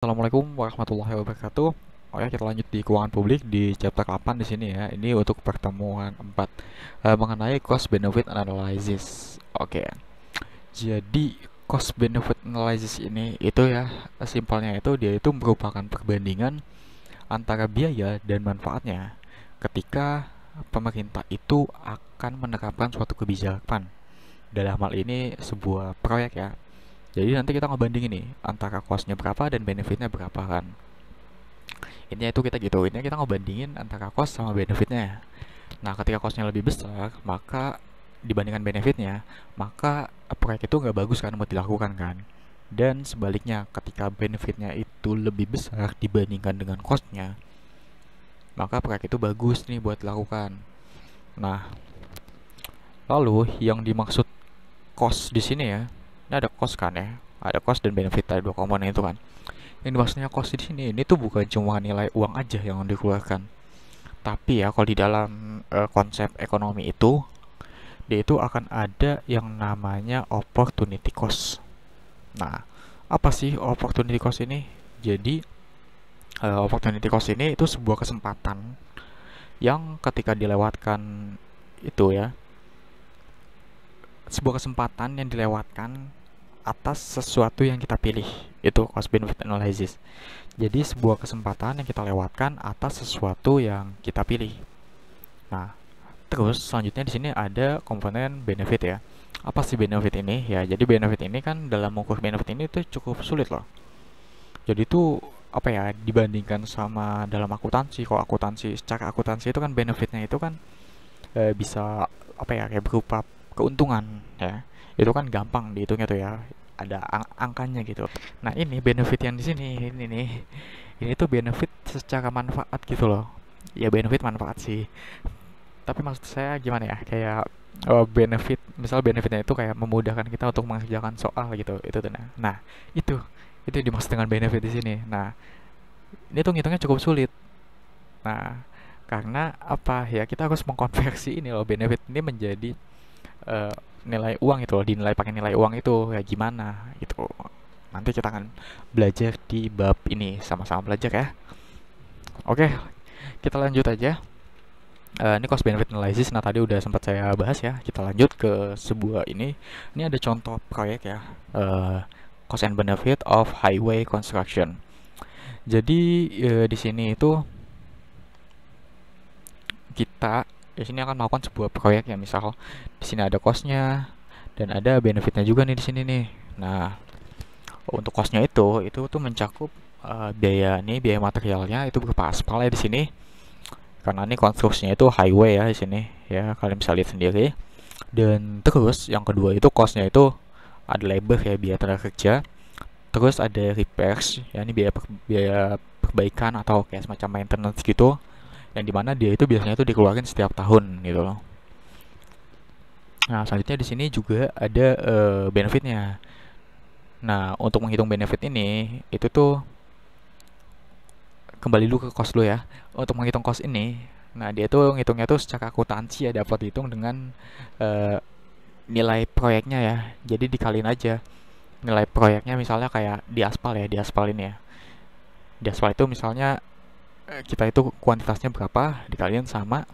Assalamualaikum warahmatullahi wabarakatuh. Oke, kita lanjut di keuangan publik di chapter 8 di sini ya. Ini untuk pertemuan 4 mengenai cost benefit analysis. Oke. Jadi cost benefit analysis ini itu ya simpelnya itu dia itu merupakan perbandingan antara biaya dan manfaatnya ketika pemerintah itu akan menerapkan suatu kebijakan. Dalam hal ini sebuah proyek ya. Jadi nanti kita ngebandingin nih antara costnya berapa dan benefitnya berapa kan. Ini itu kita gitu, ini kita ngebandingin antara cost sama benefitnya. Nah, ketika costnya lebih besar, maka dibandingkan benefitnya, maka proyek itu nggak bagus kan buat dilakukan kan. Dan sebaliknya, ketika benefitnya itu lebih besar dibandingkan dengan costnya, maka proyek itu bagus nih buat dilakukan. Nah, lalu yang dimaksud cost di sini ya, ini ada cost kan ya, ada cost dan benefit, ada dua komponen itu kan. Yang maksudnya cost di sini ini tuh bukan cuma nilai uang aja yang dikeluarkan, tapi ya kalau di dalam konsep ekonomi itu dia itu akan ada yang namanya opportunity cost. Nah, apa sih opportunity cost ini? Jadi opportunity cost ini itu sebuah kesempatan yang ketika dilewatkan itu ya, sebuah kesempatan yang dilewatkan atas sesuatu yang kita pilih, itu cost benefit analysis. Jadi sebuah kesempatan yang kita lewatkan atas sesuatu yang kita pilih. Nah, terus selanjutnya di sini ada komponen benefit ya. Apa sih benefit ini? Ya, jadi benefit ini kan dalam mengukur benefit ini tuh cukup sulit loh. Jadi itu apa ya, dibandingkan sama dalam akuntansi. Kalau akuntansi, secara akuntansi itu kan benefitnya itu kan bisa apa ya, kayak berupa keuntungan ya. Itu kan gampang dihitungnya tuh ya, ada angkanya gitu. Nah, ini benefit yang di sini ini nih, ini tuh benefit secara manfaat gitu loh. Ya benefit manfaat sih, tapi maksud saya gimana ya, kayak benefit, misal benefitnya itu kayak memudahkan kita untuk mengerjakan soal gitu, itu tuh. Nah, itu dimaksud dengan benefit di sini. Nah, ini tuh ngitungnya cukup sulit. Nah, karena apa ya, kita harus mengkonversi ini loh, benefit ini menjadi eh, nilai uang itu loh, dinilai pakai nilai uang itu ya gimana itu. Nanti kita akan belajar di bab ini, sama-sama belajar ya. Oke, kita lanjut aja. Ini cost benefit analysis. Nah, tadi udah sempat saya bahas ya. Kita lanjut ke sebuah ini. Ini ada contoh proyek ya. Cost and benefit of highway construction. Jadi di sini itu kita di sini akan melakukan sebuah proyek ya, misal di sini ada costnya dan ada benefitnya juga nih di sini nih. Nah, untuk costnya itu tuh mencakup biaya nih, biaya materialnya itu berupa aspal ya di sini, karena ini konstruksinya itu highway ya di sini ya, kalian bisa lihat sendiri. Dan terus yang kedua itu costnya itu ada labor ya, biaya tenaga kerja. Terus ada repairs ya, ini biaya perbaikan atau kayak semacam maintenance gitu, yang dimana dia itu biasanya itu dikeluarin setiap tahun gitu loh. Nah, selanjutnya di sini juga ada benefitnya. Nah, untuk menghitung benefit ini itu tuh kembali dulu ke cost dulu ya. Untuk menghitung cost ini, nah dia tuh ngitungnya tuh secara akuntansi ya, dapat dihitung dengan uh, nilai proyeknya ya. Jadi dikaliin aja nilai proyeknya, misalnya kayak di aspal ya, di aspal ini ya. Di aspal itu misalnya kita itu kuantitasnya berapa dikaliin sama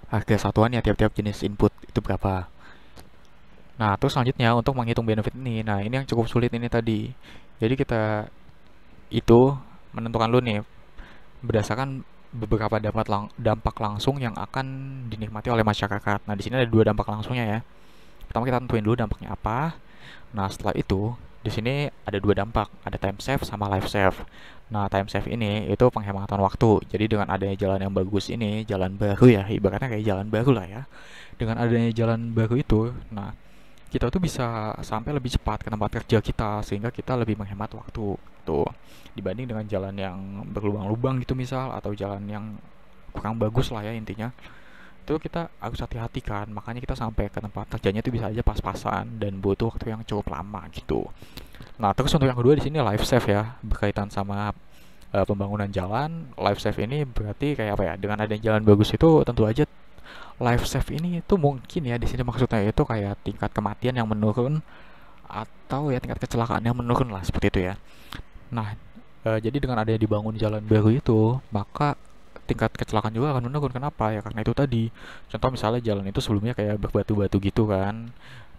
harga satuan ya, tiap-tiap jenis input itu berapa. Nah, terus selanjutnya untuk menghitung benefit ini, nah ini yang cukup sulit ini tadi. Jadi kita itu menentukan dulu nih berdasarkan beberapa dampak langsung yang akan dinikmati oleh masyarakat. Nah, di sini ada dua dampak langsungnya ya. Pertama kita tentuin dulu dampaknya apa. Nah, setelah itu di sini ada dua dampak, ada time save sama life save. Nah, time save ini itu penghematan waktu. Jadi dengan adanya jalan yang bagus ini, jalan baru ya, ibaratnya kayak jalan baru lah ya. Dengan adanya jalan baru itu, nah kita tuh bisa sampai lebih cepat ke tempat kerja kita, sehingga kita lebih menghemat waktu tuh dibanding dengan jalan yang berlubang-lubang gitu misal, atau jalan yang kurang bagus lah ya intinya. Itu kita harus hati-hati kan, makanya kita sampai ke tempat kerjanya itu bisa aja pas-pasan dan butuh waktu yang cukup lama gitu. Nah, terus untuk yang kedua di sini life save ya, berkaitan sama pembangunan jalan. Life save ini berarti kayak apa ya, dengan adanya jalan bagus itu tentu aja life save ini itu mungkin ya, di sini maksudnya itu kayak tingkat kematian yang menurun atau ya tingkat kecelakaan yang menurun lah, seperti itu ya. Nah, jadi dengan adanya dibangun jalan baru itu, maka tingkat kecelakaan juga akan menurun. Kenapa? Ya karena itu tadi. Contoh misalnya jalan itu sebelumnya kayak berbatu-batu gitu kan.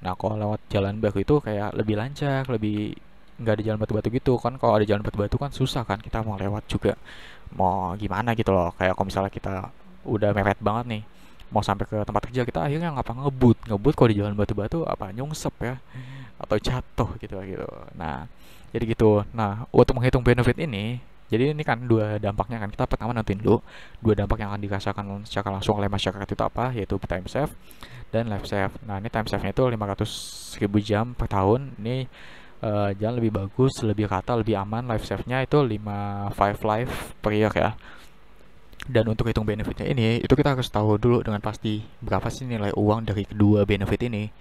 Nah, kalau lewat jalan baru itu kayak lebih lancar, lebih nggak ada jalan batu-batu gitu kan. Kalau ada jalan batu-batu kan susah kan kita mau lewat juga. Mau gimana gitu loh. Kayak kalau misalnya kita udah mepet banget nih, mau sampai ke tempat kerja kita akhirnya ngapa ngebut. Ngebut kalau di jalan batu-batu apa nyungsep ya atau jatuh gitu. Nah, jadi gitu. Nah, untuk menghitung benefit ini, jadi ini kan dua dampaknya kan. Kita pertama nentuin dulu dua dampak yang akan dirasakan secara langsung oleh masyarakat itu apa, yaitu time save dan life save. Nah, ini time save-nya itu 500.000 jam per tahun. Ini jalan lebih bagus, lebih rata, lebih aman. Life save-nya itu 5 life per year ya. Dan untuk hitung benefitnya ini, itu kita harus tahu dulu dengan pasti berapa sih nilai uang dari kedua benefit ini.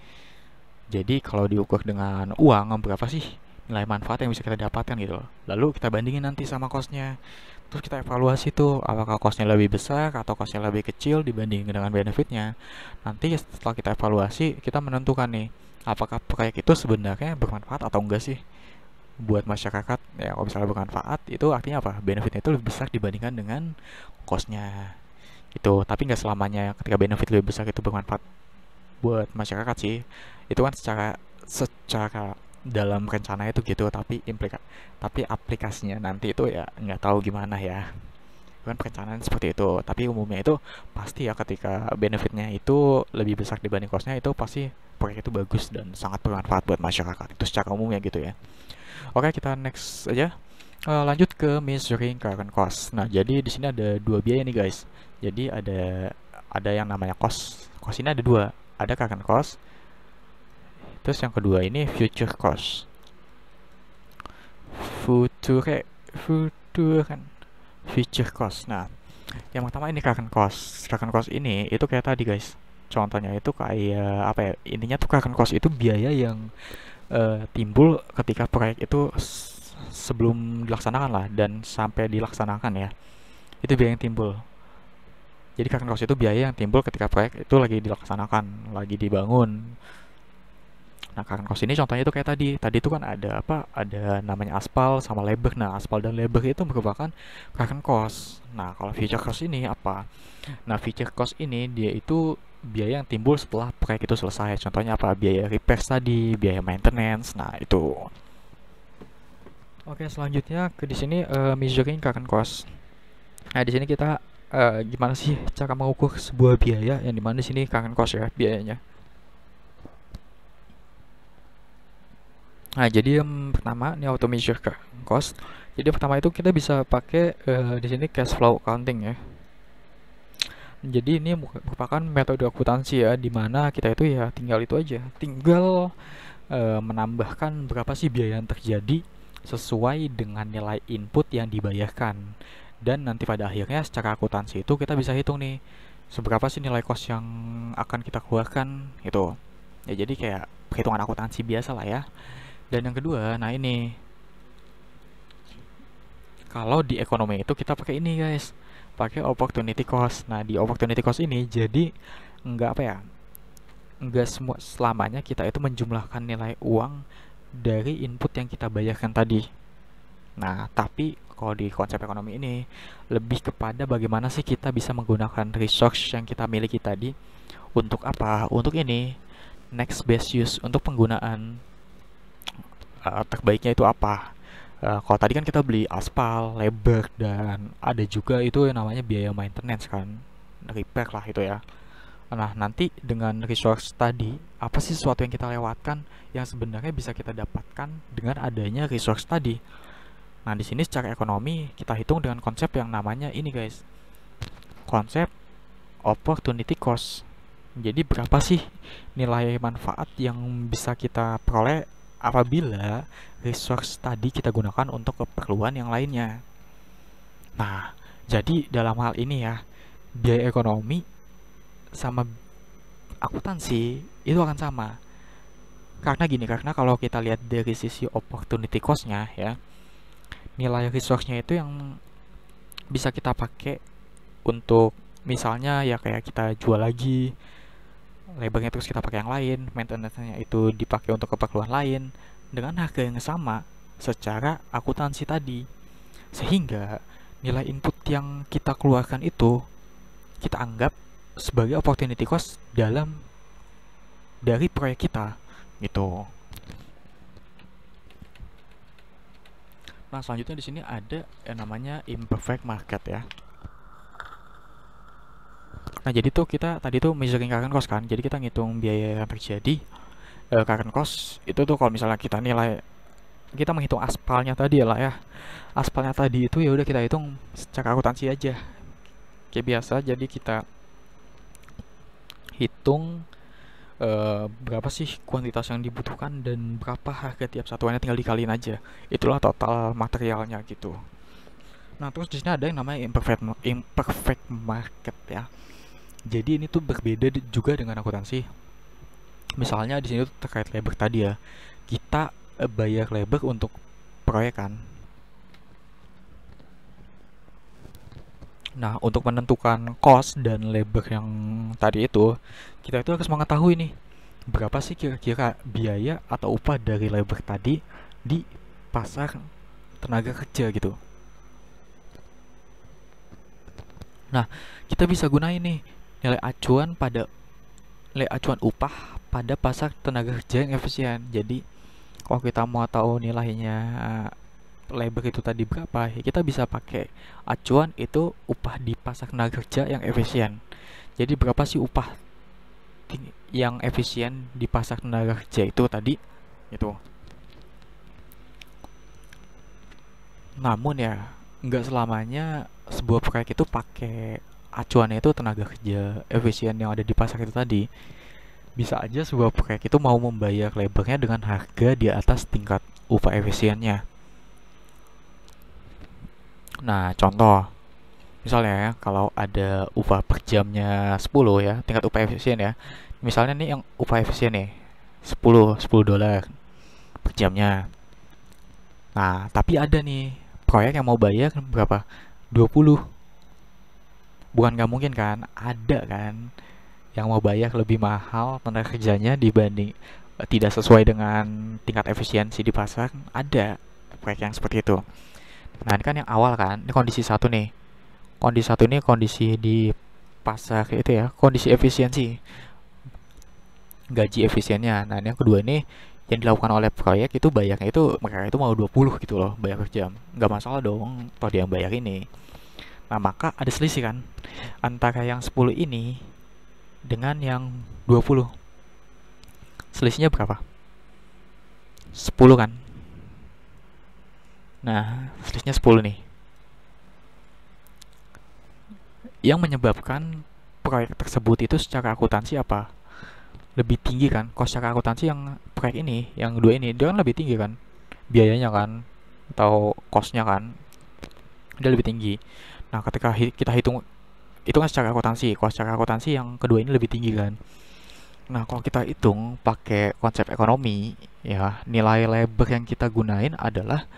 Jadi kalau diukur dengan uang, berapa sih nilai manfaat yang bisa kita dapatkan gitu loh. Lalu kita bandingin nanti sama cost-nya. Terus kita evaluasi tuh, apakah cost-nya lebih besar atau cost-nya lebih kecil dibandingin dengan benefitnya. Nanti setelah kita evaluasi, kita menentukan nih, apakah proyek itu sebenarnya bermanfaat atau enggak sih buat masyarakat. Ya kalau misalnya bermanfaat, itu artinya apa? Benefitnya itu lebih besar dibandingkan dengan cost-nya. Gitu. Tapi nggak selamanya ketika benefit lebih besar itu bermanfaat buat masyarakat sih. Itu kan secara dalam rencana itu gitu, tapi aplikasinya nanti itu ya nggak tahu gimana ya. Itu kan perencanaan seperti itu, tapi umumnya itu pasti ya ketika benefitnya itu lebih besar dibanding costnya, itu pasti proyek itu bagus dan sangat bermanfaat buat masyarakat itu secara umumnya gitu ya. Oke, kita next aja. Lanjut ke measuring current cost. Nah, jadi di sini ada dua biaya nih guys. Jadi ada yang namanya cost. Cost ini ada dua. Ada current cost. Terus yang kedua ini future cost. Future kan. Future cost. Nah, yang pertama ini current cost. Current cost ini itu kayak tadi guys. Contohnya itu kayak apa ya? Intinya tuh current cost itu biaya yang timbul ketika proyek itu sebelum dilaksanakan lah dan sampai dilaksanakan ya. Itu biaya yang timbul. Jadi current cost itu biaya yang timbul ketika proyek itu lagi dilaksanakan, lagi dibangun. Nah, current cost ini contohnya itu kayak tadi. Tadi itu kan ada apa? Ada namanya aspal sama labor. Nah, aspal dan labor itu merupakan current cost. Nah, kalau future cost ini apa? Nah, future cost ini dia itu biaya yang timbul setelah proyek itu selesai. Contohnya apa? Biaya repair tadi, biaya maintenance. Nah, itu. Oke, selanjutnya di sini measuring current cost. Nah, di sini kita gimana sih cara mengukur sebuah biaya yang dimana di sini current cost ya biayanya. Nah, jadi yang pertama ini auto measure cost. Jadi yang pertama itu kita bisa pakai di sini cash flow accounting ya. Jadi ini merupakan metode akuntansi ya, dimana kita itu ya tinggal itu aja, tinggal menambahkan berapa sih biaya yang terjadi sesuai dengan nilai input yang dibayarkan. Dan nanti pada akhirnya secara akuntansi itu kita bisa hitung nih, seberapa sih nilai cost yang akan kita keluarkan itu. Ya jadi kayak perhitungan akuntansi biasa lah ya. Dan yang kedua, nah ini kalau di ekonomi itu kita pakai ini guys, pakai opportunity cost. Nah, di opportunity cost ini jadi nggak apa ya, nggak semua selamanya kita itu menjumlahkan nilai uang dari input yang kita bayarkan tadi. Nah, tapi kalau di konsep ekonomi ini lebih kepada bagaimana sih kita bisa menggunakan resource yang kita miliki tadi untuk apa? Untuk ini next best use, untuk penggunaan terbaiknya itu apa. Kalau tadi kan kita beli aspal, labor, dan ada juga itu yang namanya biaya maintenance kan, repair lah itu ya. Nah, nanti dengan resource tadi, apa sih sesuatu yang kita lewatkan yang sebenarnya bisa kita dapatkan dengan adanya resource tadi. Nah, di sini secara ekonomi kita hitung dengan konsep yang namanya ini guys, konsep opportunity cost. Jadi berapa sih nilai manfaat yang bisa kita peroleh apabila resource tadi kita gunakan untuk keperluan yang lainnya. Nah, jadi dalam hal ini ya, biaya ekonomi sama akuntansi itu akan sama. Karena gini, karena kalau kita lihat dari sisi opportunity cost-nya ya, nilai resource-nya itu yang bisa kita pakai untuk misalnya ya kayak kita jual lagi, labelnya terus kita pakai yang lain, maintenance-nya itu dipakai untuk keperluan lain dengan harga yang sama. secara akuntansi tadi. Sehingga nilai input yang kita keluarkan itu kita anggap sebagai opportunity cost dari proyek kita gitu. Nah, selanjutnya di sini ada yang namanya imperfect market ya. Nah, jadi tuh kita tadi tuh measuring current cost kan. Jadi kita ngitung biaya yang terjadi current cost itu tuh kalau misalnya kita menghitung aspalnya tadi lah ya. Aspalnya tadi itu ya udah kita hitung secara akuntansi aja. Kayak biasa, jadi kita hitung berapa sih kuantitas yang dibutuhkan dan berapa harga tiap satuannya, tinggal dikaliin aja. Itulah total materialnya gitu. Nah, terus di sini ada yang namanya imperfect market ya. Jadi ini tuh berbeda juga dengan akuntansi. Misalnya di sini tuh terkait labor tadi ya. Kita bayar labor untuk proyek kan. Nah, untuk menentukan cost dan labor yang tadi itu, kita itu harus mengetahui nih, berapa sih kira-kira biaya atau upah dari labor tadi di pasar tenaga kerja gitu. Nah, kita bisa gunain nih nilai acuan upah pada pasar tenaga kerja yang efisien. Jadi, kalau kita mau tahu nilainya labor itu tadi berapa, ya kita bisa pakai acuan itu upah di pasar tenaga kerja yang efisien. Jadi berapa sih upah yang efisien di pasar tenaga kerja itu tadi itu. Namun ya nggak selamanya sebuah proyek itu pakai acuannya itu tenaga kerja efisien yang ada di pasar itu tadi. Bisa aja sebuah proyek itu mau membayar labornya dengan harga di atas tingkat upah efisiennya. Nah, contoh, misalnya ya, kalau ada upah per jamnya 10 ya, tingkat upah efisien ya. Misalnya nih yang upah efisien nih, 10 dolar per jamnya. Nah, tapi ada nih proyek yang mau bayar berapa? 20. Bukan nggak mungkin kan? Ada kan yang mau bayar lebih mahal tenaga kerjanya dibanding tidak sesuai dengan tingkat efisiensi di pasar. Ada proyek yang seperti itu. Nah, ini kan yang awal kan, ini kondisi satu nih. Kondisi satu ini kondisi di pasar itu ya, kondisi efisiensi, gaji efisiennya. Nah, ini yang kedua ini yang dilakukan oleh proyek itu bayarnya itu mereka itu mau 20 gitu loh, bayar per jam. Nggak masalah dong kalau dia yang bayar ini. Nah, maka ada selisih kan antara yang 10 ini dengan yang 20. Selisihnya berapa? 10 kan? Nah, selisihnya 10 nih. Yang menyebabkan proyek tersebut itu secara akuntansi apa? Lebih tinggi kan? Cost secara akuntansi yang proyek ini, yang dua ini, dia kan lebih tinggi kan? Biayanya kan? Atau cost-nya kan? Dia lebih tinggi. Nah, ketika kita hitung secara akuntansi, cost secara akuntansi yang kedua ini lebih tinggi kan? Nah, kalau kita hitung pakai konsep ekonomi, ya, nilai labor yang kita gunain adalah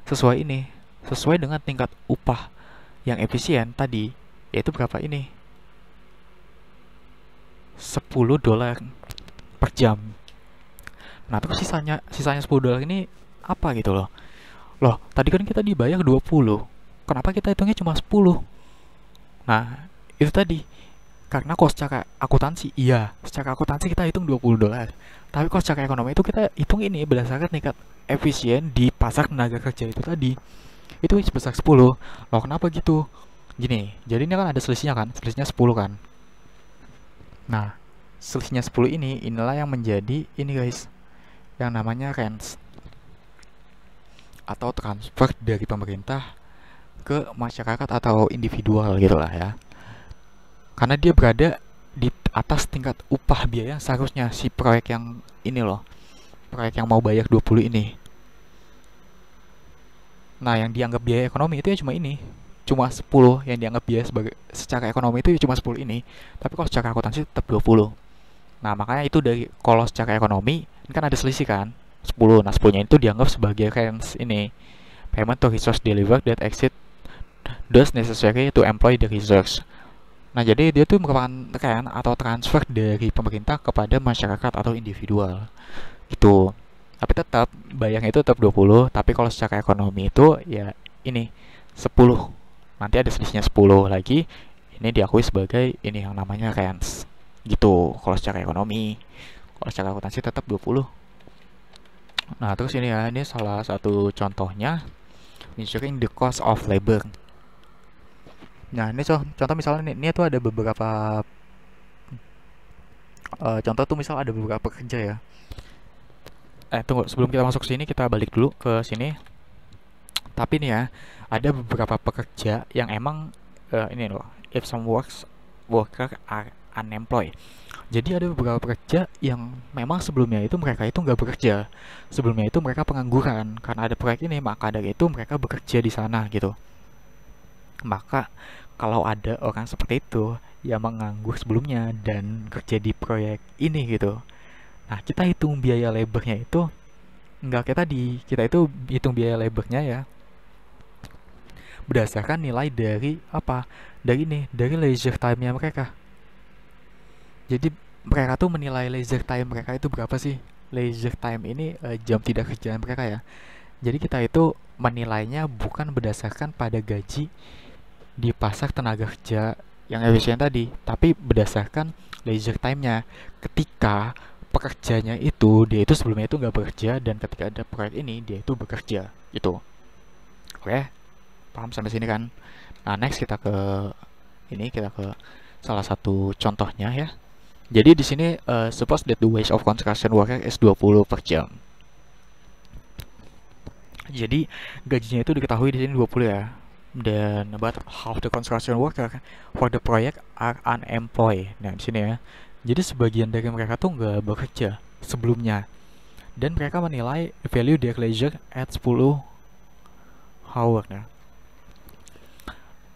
sesuai dengan tingkat upah yang efisien tadi, yaitu berapa ini? 10 dolar per jam. Nah, terus sisanya 10 dolar ini apa gitu loh. Loh, tadi kan kita dibayar 20. Kenapa kita hitungnya cuma 10? Nah, itu tadi. Karena kalau secara akuntansi, iya, secara akuntansi kita hitung 20 dolar. Tapi kalau secara ekonomi itu kita hitung ini berdasarkan tingkat efisien di pasar tenaga kerja itu tadi. Itu sebesar 10. Loh, kenapa gitu? Gini, jadi ini kan ada selisihnya kan? Selisihnya 10 kan? Nah, selisihnya 10 inilah yang menjadi ini guys, yang namanya rents atau transfer dari pemerintah ke masyarakat atau individual gitu lah ya. Karena dia berada di atas tingkat upah biaya seharusnya si proyek yang ini loh, proyek yang mau bayar 20 ini. Nah, yang dianggap biaya ekonomi itu ya cuma 10 yang dianggap biaya secara ekonomi itu ya cuma 10 ini. Tapi kalau secara akuntansi tetap 20. Nah, makanya itu kalau secara ekonomi ini kan ada selisih kan 10. Nah, 10-nya itu dianggap sebagai rents ini, payment to resource delivered that exceed those necessary to employ the resource. Nah, jadi dia tuh merupakan rent atau transfer dari pemerintah kepada masyarakat atau individual gitu. Tapi tetap bayarnya itu tetap 20, tapi kalau secara ekonomi itu ya ini 10. Nanti ada selisihnya 10 lagi. Ini diakui sebagai ini yang namanya rents. Gitu kalau secara ekonomi. Kalau secara akuntansi tetap 20. Nah, terus ini ya, ini salah satu contohnya measuring the cost of labor. Nah, ini contoh misalnya ini tuh ada beberapa contoh tuh misal ada beberapa pekerja ya. Tunggu, sebelum kita masuk sini kita balik dulu ke sini. Tapi nih ya, ada beberapa pekerja yang emang ini loh, if some worker are unemployed. Jadi ada beberapa pekerja yang memang sebelumnya itu mereka itu nggak bekerja. Sebelumnya itu mereka pengangguran. Karena ada proyek ini, maka dari itu mereka bekerja di sana gitu. Maka kalau ada orang seperti itu yang menganggur sebelumnya dan kerja di proyek ini gitu, nah kita hitung biaya labornya itu enggak kayak tadi, kita itu hitung biaya labornya ya berdasarkan nilai dari apa, dari leisure time-nya mereka. Jadi mereka tuh menilai leisure time mereka itu berapa sih. Leisure time ini jam tidak kerjaan mereka ya. Jadi kita itu menilainya bukan berdasarkan pada gaji di pasar tenaga kerja yang efisien tadi, tapi berdasarkan leisure time-nya. Ketika pekerjanya itu, dia itu sebelumnya itu nggak bekerja, dan ketika ada proyek ini, dia itu bekerja, gitu. Oke, paham sampai sini kan? Nah, next kita ke salah satu contohnya ya. Jadi di sini suppose that the wage of construction worker is 20 per jam. Jadi gajinya itu diketahui di sini 20 ya. Dan about half the construction worker for the project are unemployed. Nah, di sini ya. Jadi sebagian dari mereka tuh nggak bekerja sebelumnya. Dan mereka menilai value their leisure at 10 hour ya.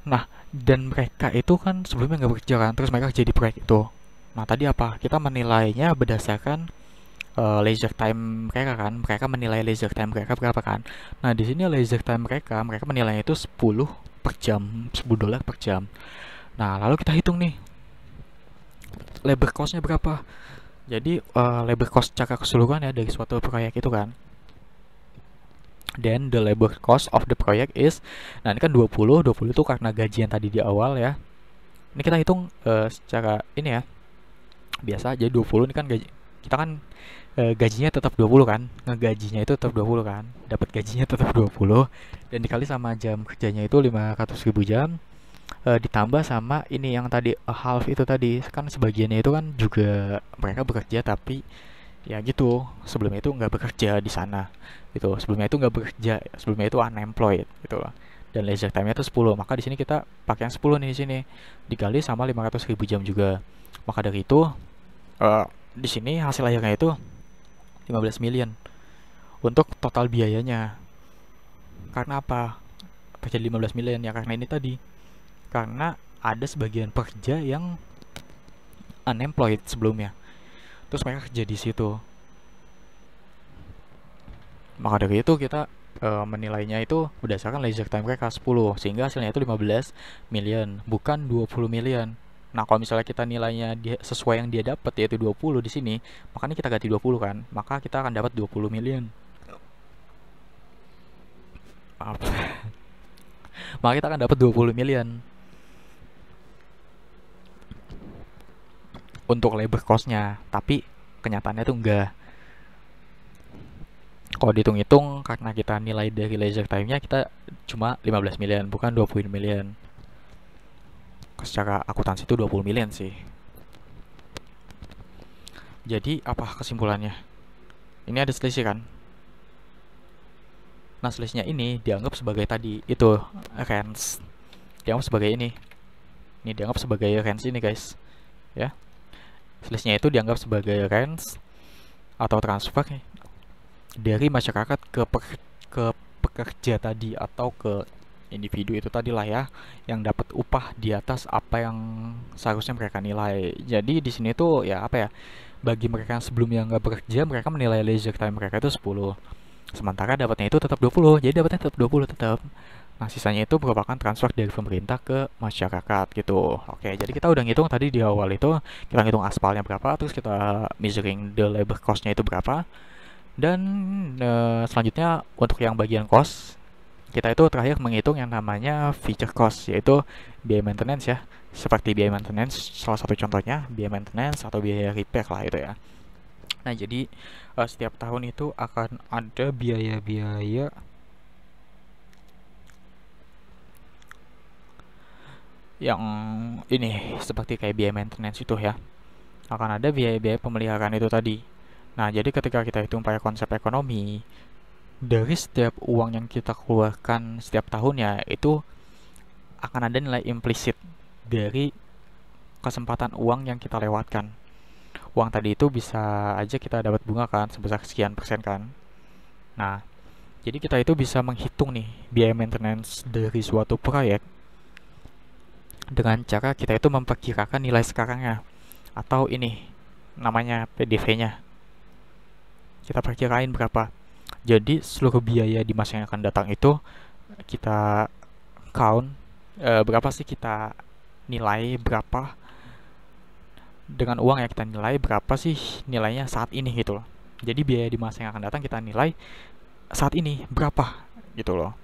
Nah, dan mereka itu kan sebelumnya nggak bekerja kan, terus mereka jadi proyek itu. Nah, tadi apa? Kita menilainya berdasarkan leisure time mereka kan. Mereka menilai leisure time mereka berapa kan. Nah, di sini leisure time mereka menilainya itu 10 per jam, $10 per jam. Nah, lalu kita hitung nih labor cost-nya berapa. Jadi labor cost secara keseluruhan ya dari suatu proyek itu kan. Then the labor cost of the project is, nah ini kan 20 itu karena gaji yang tadi di awal ya. Ini kita hitung secara ini ya. Biasa aja 20 ini kan gaji. Kita kan gajinya tetap 20 kan, ngegajinya itu tetap 20 kan, dapat gajinya tetap 20 dan dikali sama jam kerjanya itu 500.000 jam, ditambah sama ini yang tadi half itu tadi kan, sebagiannya itu kan juga mereka bekerja tapi ya gitu sebelumnya itu nggak bekerja di sana gitu, sebelumnya itu nggak bekerja, sebelumnya itu unemployed gitu loh, dan leisure time-nya itu 10, maka di sini kita pakai yang 10 nih, di sini dikali sama 500.000 jam juga, maka dari itu di sini hasil akhirnya itu 15 million untuk total biayanya. Karena apa terjadi 15 million ya? Karena ini tadi, karena ada sebagian pekerja yang unemployed sebelumnya, terus mereka kerja di situ. Maka dari itu kita menilainya itu berdasarkan leisure time mereka 10, sehingga hasilnya itu 15 million bukan 20 million. Nah, kalau misalnya kita nilainya sesuai yang dia dapat yaitu 20 di sini, makanya kita ganti 20 kan, maka kita akan dapat 20 million. Maaf. Maka kita akan dapat 20 million untuk labor cost-nya, tapi kenyataannya tuh enggak. Kalau dihitung-hitung karena kita nilai dari leisure time-nya, kita cuma 15 million bukan 20 million. Secara akuntansi itu 20 million sih. Jadi apa kesimpulannya? Ini ada selisih kan? Nah, selisihnya ini dianggap sebagai tadi itu rents. Dianggap sebagai ini. Ini dianggap sebagai rents ini guys. Ya. Selisihnya itu dianggap sebagai rents atau transfer dari masyarakat ke pekerja tadi atau ke individu itu tadi lah ya, yang dapat upah di atas apa yang seharusnya mereka nilai. Jadi di sini tuh ya apa ya, bagi mereka yang sebelumnya nggak bekerja, mereka menilai leisure time mereka itu 10, sementara dapatnya itu tetap 20, jadi dapatnya tetap 20 tetap. Nah, sisanya itu merupakan transfer dari pemerintah ke masyarakat gitu. Oke, jadi kita udah ngitung tadi di awal itu, kita ngitung aspalnya berapa, terus kita measuring the labor cost-nya itu berapa. Dan selanjutnya untuk yang bagian cost, kita itu terakhir menghitung yang namanya feature cost, yaitu biaya maintenance ya. Seperti biaya maintenance, salah satu contohnya biaya maintenance atau biaya repair lah itu ya. Nah, jadi setiap tahun itu akan ada biaya-biaya yang ini seperti kayak biaya maintenance itu ya. Akan ada biaya-biaya pemeliharaan itu tadi. Nah, jadi ketika kita hitung pakai konsep ekonomi, dari setiap uang yang kita keluarkan setiap tahunnya itu akan ada nilai implisit dari kesempatan uang yang kita lewatkan. Uang tadi itu bisa aja kita dapat bunga kan sebesar sekian persen kan. Nah, jadi kita itu bisa menghitung nih biaya maintenance dari suatu proyek dengan cara kita itu memperkirakan nilai sekarangnya, atau ini namanya PDV-nya. Kita perkirain berapa. Jadi seluruh biaya di masa yang akan datang itu kita count, berapa sih kita nilai berapa dengan uang yang kita nilai berapa sih nilainya saat ini gitu loh. Jadi biaya di masa yang akan datang kita nilai saat ini berapa gitu loh.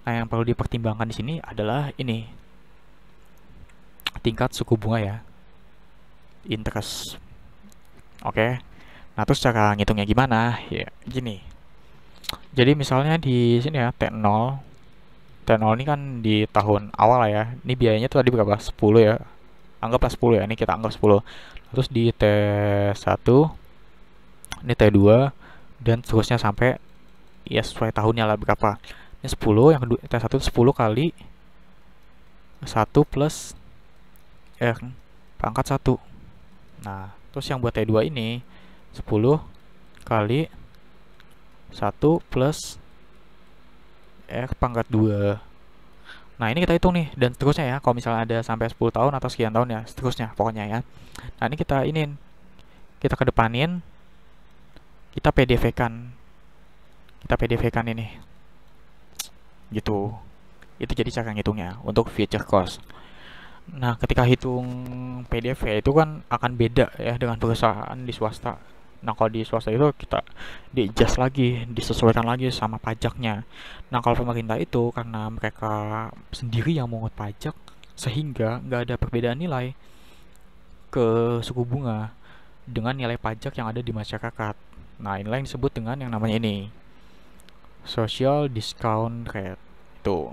Nah, yang perlu dipertimbangkan di sini adalah ini tingkat suku bunga ya, interest. Oke. Nah, terus cara ngitungnya gimana? Ya, gini. Jadi misalnya di sini ya T0. T0 ini kan di tahun awal lah ya. Ini biayanya tuh tadi berapa? 10 ya. Anggaplah 10 ya. Ini kita anggap 10. Terus di T1, ini T2 dan seterusnya sampai ya sesuai tahunnya lah berapa. Ini 10, yang kedua T1 itu 10 kali 1 plus R pangkat 1. Nah, terus yang buat T2 ini 10 kali 1 plus R pangkat 2. Nah, ini kita hitung nih, dan seterusnya ya. Kalau misalnya ada sampai 10 tahun atau sekian tahun ya, seterusnya pokoknya ya. Nah, ini kita kedepanin, kita PDV-kan. Kita PDV-kan ini. Gitu. Itu jadi cara ngitungnya untuk future cost. Nah, ketika hitung PDV itu kan akan beda ya dengan perusahaan di swasta. Nah, kalau di swasta itu kita di-adjust lagi, disesuaikan lagi sama pajaknya. Nah, kalau pemerintah itu karena mereka sendiri yang mengut pajak, sehingga nggak ada perbedaan nilai ke suku bunga dengan nilai pajak yang ada di masyarakat. Nah, inilah yang disebut dengan yang namanya ini, social discount rate. Itu.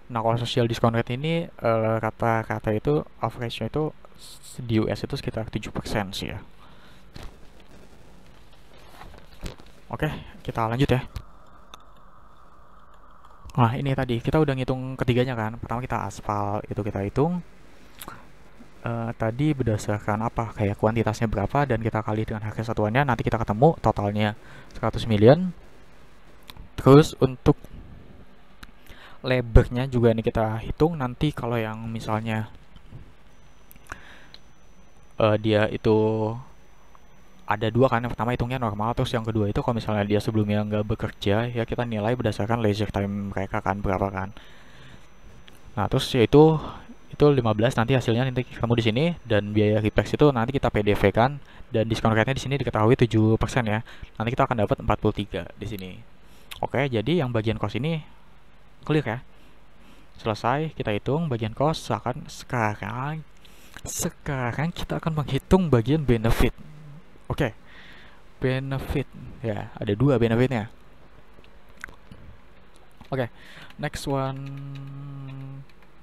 Nah, kalau social discount rate ini kata-kata itu average-nya itu di US itu sekitar 7% sih ya. Oke, kita lanjut ya. Nah, ini tadi kita udah ngitung ketiganya kan. Pertama kita aspal, itu kita hitung. Tadi berdasarkan apa? Kayak kuantitasnya berapa dan kita kali dengan harga satuannya, nanti kita ketemu totalnya 100 million. Terus untuk labornya juga ini kita hitung. Nanti kalau yang misalnya dia itu ada dua kan, yang pertama hitungnya normal, terus yang kedua itu kalau misalnya dia sebelumnya nggak bekerja ya kita nilai berdasarkan leisure time mereka kan berapa kan. Nah, terus yaitu 15, nanti hasilnya nanti ketemu di sini, dan biaya repair itu nanti kita PDV kan, dan diskon rate-nya di sini diketahui 7% ya. Nanti kita akan dapat 43 di sini. Oke, jadi yang bagian cost ini clear ya. Selesai kita hitung bagian cost. Sekarang kita akan menghitung bagian benefit. Oke. Benefit ya, ada dua benefitnya. Oke, next one.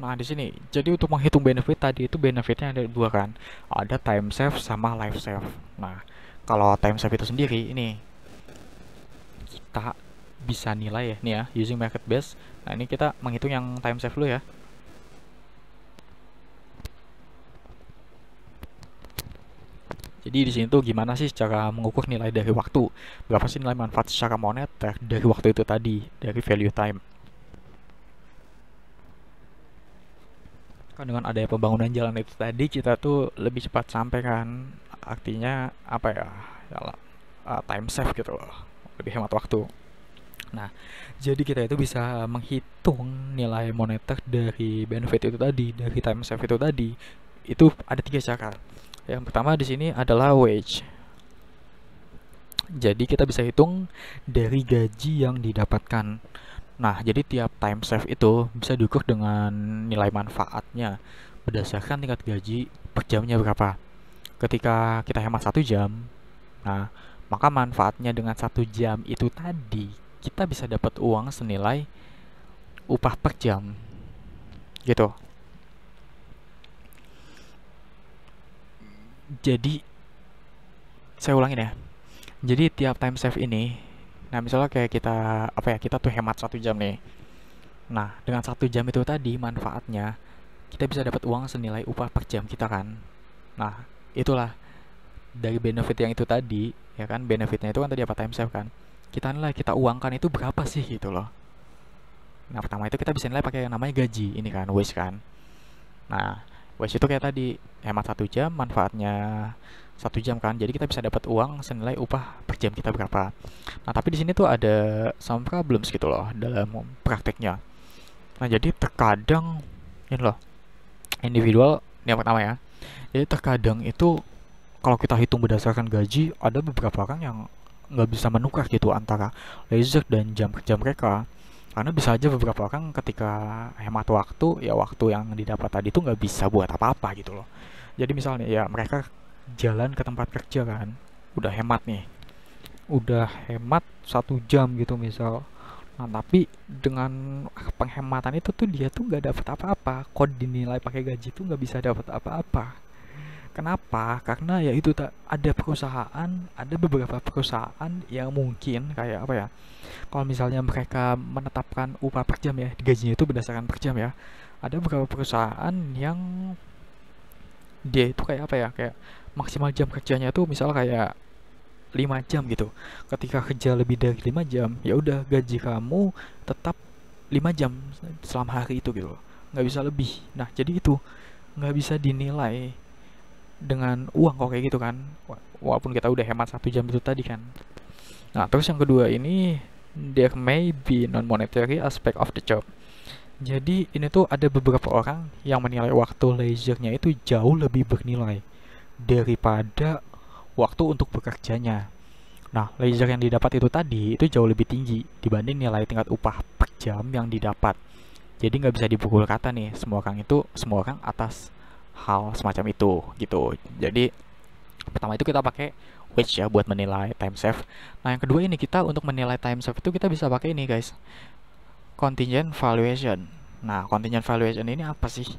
Nah, di sini, jadi untuk menghitung benefit tadi itu benefitnya ada dua kan, ada time save sama life save. Nah, kalau time save itu sendiri ini kita bisa nilai ya, nih ya, using market base. Nah, ini kita menghitung yang time save dulu ya. Jadi di sini tuh gimana sih cara mengukur nilai dari waktu? Berapa sih nilai manfaat secara moneter dari waktu itu tadi, dari value time? Kan dengan adanya pembangunan jalan itu tadi kita tuh lebih cepat sampai kan, artinya apa ya, time save gitu loh, lebih hemat waktu. Nah, jadi kita itu bisa menghitung nilai moneter dari benefit itu tadi, dari time save itu tadi. Itu ada tiga cara. Yang pertama di sini adalah wage. Jadi kita bisa hitung dari gaji yang didapatkan. Nah, jadi tiap time save itu bisa diukur dengan nilai manfaatnya berdasarkan tingkat gaji per jamnya berapa. Ketika kita hemat 1 jam, nah, maka manfaatnya dengan 1 jam itu tadi, kita bisa dapat uang senilai upah per jam. Gitu. Jadi, saya ulangin ya. Jadi tiap time save ini, nah misalnya kayak kita, kita tuh hemat 1 jam nih. Nah, dengan 1 jam itu tadi manfaatnya, kita bisa dapat uang senilai upah per jam kita kan. Nah, itulah dari benefit yang itu tadi, ya kan, benefitnya itu kan tadi apa, time save kan. Kita nilai, kita uangkan itu berapa sih gitu loh. Nah, pertama itu kita bisa nilai pakai yang namanya gaji, ini kan, wage kan. Nah, wage itu kayak tadi, hemat 1 jam, manfaatnya 1 jam kan, jadi kita bisa dapat uang senilai upah per jam kita berapa. Nah, tapi di sini tuh ada some problems gitu loh dalam prakteknya. Nah, jadi terkadang ini loh, individual ini yang pertama ya. Jadi terkadang itu kalau kita hitung berdasarkan gaji, ada beberapa orang yang nggak bisa menukar gitu antara leisure dan jam kerja mereka. Karena bisa aja beberapa orang ketika hemat waktu, ya waktu yang didapat tadi itu nggak bisa buat apa-apa gitu loh. Jadi misalnya ya mereka jalan ke tempat kerja kan, udah hemat nih, udah hemat 1 jam gitu misal. Nah, tapi dengan penghematan itu tuh dia tuh nggak dapat apa-apa. Kok dinilai pakai gaji tuh nggak bisa dapat apa-apa. Kenapa? Karena ya itu tak ada perusahaan, ada beberapa perusahaan yang mungkin kayak apa ya? Kalau misalnya mereka menetapkan upah per jam ya, gajinya itu berdasarkan per jam ya. Ada beberapa perusahaan yang dia itu kayak apa ya? Kayak maksimal jam kerjanya itu misal kayak 5 jam gitu. Ketika kerja lebih dari 5 jam, ya udah gaji kamu tetap 5 jam selama hari itu gitu. Nggak bisa lebih. Nah, jadi itu nggak bisa dinilai dengan uang kok kayak gitu kan. Walaupun kita udah hemat 1 jam itu tadi kan. Nah, terus yang kedua ini, there may be non-monetary aspect of the job. Jadi ini tuh ada beberapa orang yang menilai waktu leisure-nya itu jauh lebih bernilai daripada waktu untuk bekerjanya. Nah, leisure yang didapat itu tadi itu jauh lebih tinggi dibanding nilai tingkat upah per jam yang didapat. Jadi nggak bisa dipukul rata nih semua orang atas hal semacam itu gitu. Jadi pertama itu kita pakai wage ya buat menilai time save. Nah, yang kedua ini kita untuk menilai time save itu kita bisa pakai ini guys, contingent valuation. Nah, contingent valuation ini apa sih?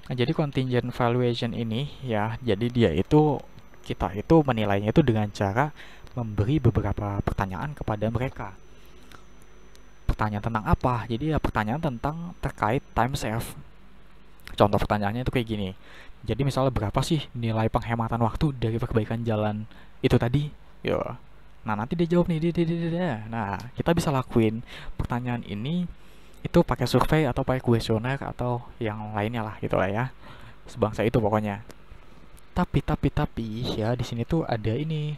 Nah, jadi contingent valuation ini ya, jadi dia itu kita itu menilainya itu dengan cara memberi beberapa pertanyaan kepada mereka. Pertanyaan tentang apa? Jadi ya pertanyaan tentang terkait time save. Contoh pertanyaannya itu kayak gini. Jadi misalnya berapa sih nilai penghematan waktu dari perbaikan jalan itu tadi? Yo. Nah, nanti dia jawab nih, Nah, kita bisa lakuin pertanyaan ini itu pakai survei atau pakai kuesioner atau yang lainnya lah gitu lah ya. Sebangsa itu pokoknya. Tapi ya di sini tuh ada ini,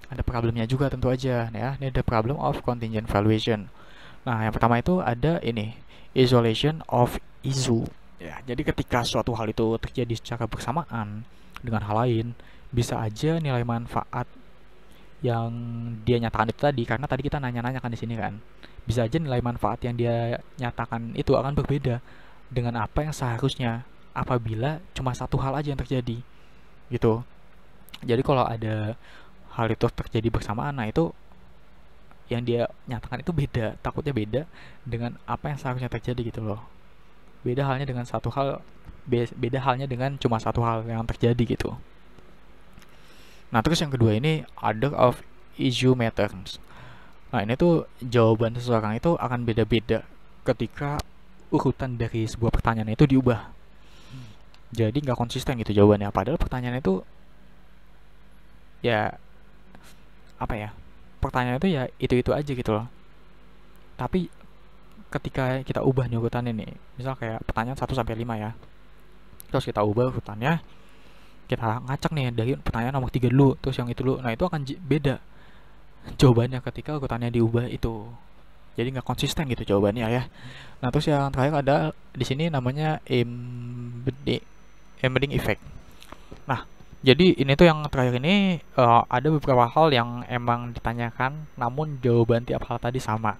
ada problemnya juga tentu aja ya. Ini ada problem of contingent valuation. Nah, yang pertama itu ada ini, isolation of issue. Ya, jadi ketika suatu hal itu terjadi secara bersamaan dengan hal lain, bisa aja nilai manfaat yang dia nyatakan itu tadi, karena tadi kita nanya-nanya kan di sini kan, bisa aja nilai manfaat yang dia nyatakan itu akan berbeda dengan apa yang seharusnya apabila cuma satu hal aja yang terjadi gitu. Jadi kalau ada hal itu terjadi bersamaan, nah itu yang dia nyatakan itu beda, takutnya beda dengan apa yang seharusnya terjadi gitu loh. Beda halnya dengan cuma satu hal yang terjadi gitu. Nah, terus yang kedua ini order of issue matters. Nah, ini tuh jawaban seseorang itu akan beda-beda ketika urutan dari sebuah pertanyaan itu diubah. Jadi nggak konsisten gitu jawabannya. Padahal pertanyaan itu ya apa ya? Pertanyaan itu ya itu aja gitu loh. Tapi ketika kita ubah nih urutannya nih, misal kayak pertanyaan 1 sampai 5 ya. Terus kita ubah urutannya, kita ngacak nih dari pertanyaan nomor 3 dulu, terus yang itu dulu. Nah, itu akan beda jawabannya ketika urutannya diubah itu. Jadi nggak konsisten gitu jawabannya ya. Nah, terus yang terakhir ada di sini namanya embedding effect. Nah, Jadi ini tuh yang terakhir ini ada beberapa hal yang emang ditanyakan, namun jawaban tiap hal tadi sama.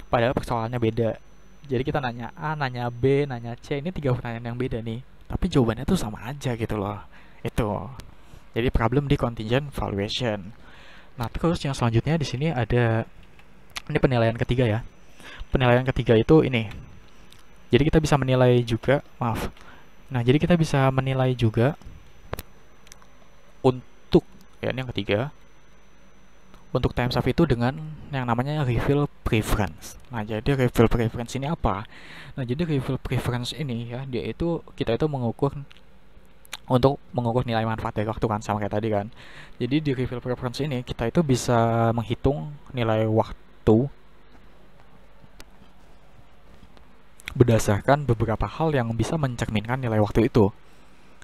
Padahal persoalannya beda. Jadi kita nanya A, nanya B, nanya C, ini tiga pertanyaan yang beda nih. Tapi jawabannya tuh sama aja gitu loh. Itu. Jadi problem di contingent valuation. Nah, terus yang selanjutnya di sini ada ini penilaian ketiga ya. Penilaian ketiga itu ini. Jadi kita bisa menilai juga, maaf. Nah, jadi kita bisa menilai juga untuk ya ini yang ketiga. Untuk time save itu dengan yang namanya reveal preference. Nah, jadi reveal preference ini apa? Nah, jadi reveal preference ini ya, dia itu kita itu mengukur untuk mengukur nilai manfaat dari waktu kan, sama kayak tadi kan. Jadi di reveal preference ini kita itu bisa menghitung nilai waktu berdasarkan beberapa hal yang bisa mencerminkan nilai waktu itu.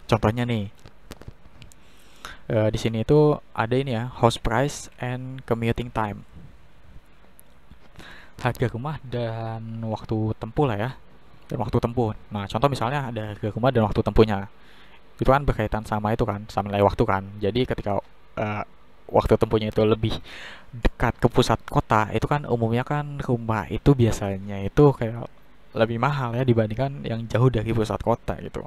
Contohnya nih, di sini itu ada ini ya, house price and commuting time. Harga rumah dan waktu tempuh lah ya, dan waktu tempuh. Nah, contoh misalnya ada harga rumah dan waktu tempuhnya. Itu kan berkaitan sama itu kan, sama nilai waktu kan. Jadi ketika waktu tempuhnya itu lebih dekat ke pusat kota, itu kan umumnya kan rumah itu biasanya itu kayak lebih mahal ya dibandingkan yang jauh dari pusat kota gitu.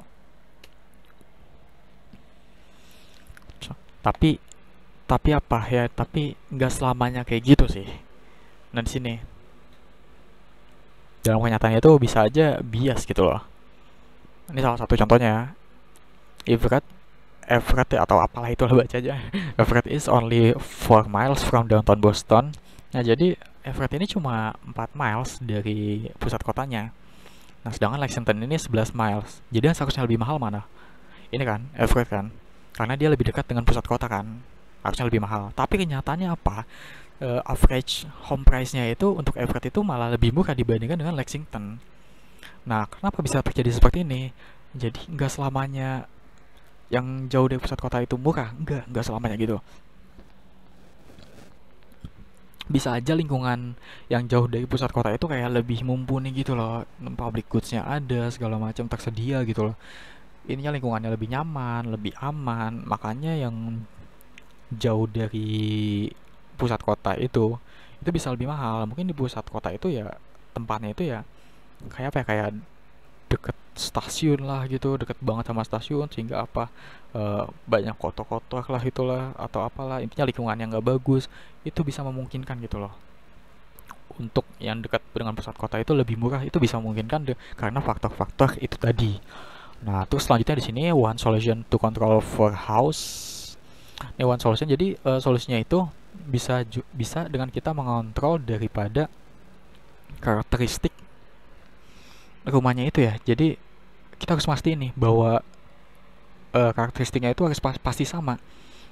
Tapi apa ya? Tapi nggak selamanya kayak gitu sih. Nah di sini dalam kenyataannya itu bisa aja bias gitu loh. Ini salah satu contohnya. Everett Everett atau apalah itulah baca aja. Everett is only 4 miles from downtown Boston. Nah jadi Everett ini cuma 4 miles dari pusat kotanya. Nah sedangkan Lexington ini 11 miles. Jadi seharusnya lebih mahal mana? Ini kan Everett kan, karena dia lebih dekat dengan pusat kota kan, harusnya lebih mahal. Tapi kenyataannya apa? Average home price-nya itu untuk Everett itu malah lebih murah dibandingkan dengan Lexington. Nah, kenapa bisa terjadi seperti ini? Jadi nggak selamanya yang jauh dari pusat kota itu murah, nggak selamanya gitu. Bisa aja lingkungan yang jauh dari pusat kota itu kayak lebih mumpuni gitu loh, public goods-nya ada, segala macam tersedia gitu loh. Ininya lingkungannya lebih nyaman, lebih aman, makanya yang jauh dari pusat kota itu bisa lebih mahal. Mungkin di pusat kota itu ya tempatnya itu ya kayak apa ya, kayak deket stasiun lah gitu, deket banget sama stasiun sehingga apa banyak kotor-kotor lah itulah atau apalah, intinya lingkungan yang nggak bagus itu bisa memungkinkan gitu loh. Untuk yang dekat dengan pusat kota itu lebih murah, itu bisa memungkinkan karena faktor-faktor itu tadi. Nah, terus selanjutnya di sini one solution to control for house. Ini one solution, jadi solusinya itu bisa dengan kita mengontrol daripada karakteristik rumahnya itu ya. Jadi kita harus pastiin nih bahwa karakteristiknya itu harus pasti sama.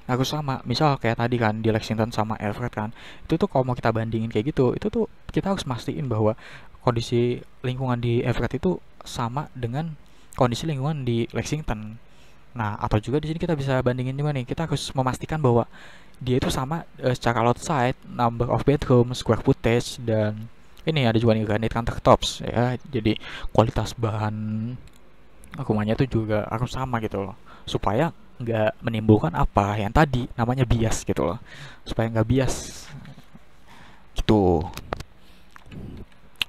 Harus sama. Misal kayak tadi kan di Lexington sama Everett kan. Itu tuh kalau mau kita bandingin kayak gitu, itu tuh kita harus pastiin bahwa kondisi lingkungan di Everett itu sama dengan kondisi lingkungan di Lexington. Nah, atau juga di sini kita bisa bandingin juga nih. Kita harus memastikan bahwa dia itu sama secara lot size, number of bedroom, square footage, dan ini ada juga nih granite countertops ya. Jadi kualitas bahan rumahnya itu juga harus sama gitu loh. Supaya nggak menimbulkan apa yang tadi namanya bias gitu loh. Supaya nggak bias gitu.